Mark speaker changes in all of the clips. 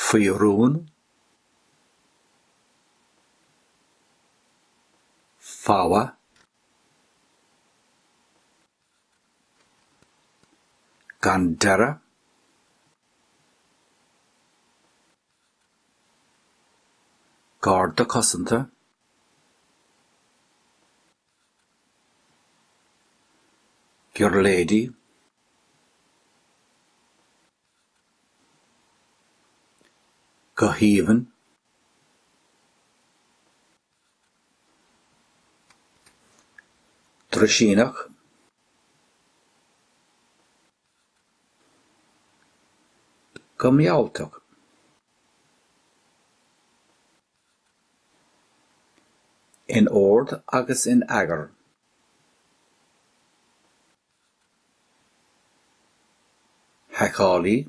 Speaker 1: Fyrún, Fawa, Gandera, Garda Cosanta, Gyrledi, Gohiven, Drishinach, Gomyautach, in ord agus in agar, Hachali,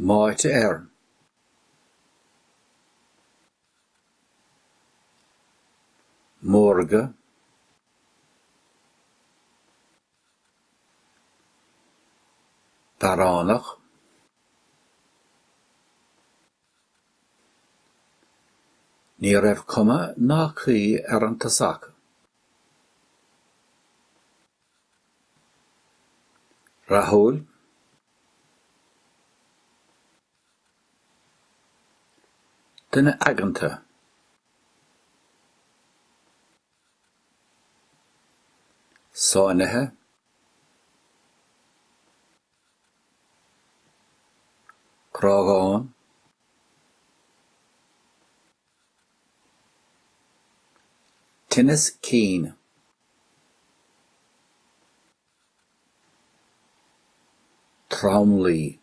Speaker 1: Maite Morga, Baranach, ní raibh cuma ná chuí an tasach. Rahul, duine aganta, Sáinithe, Crágáin, Tinnis Cín, Traumlí,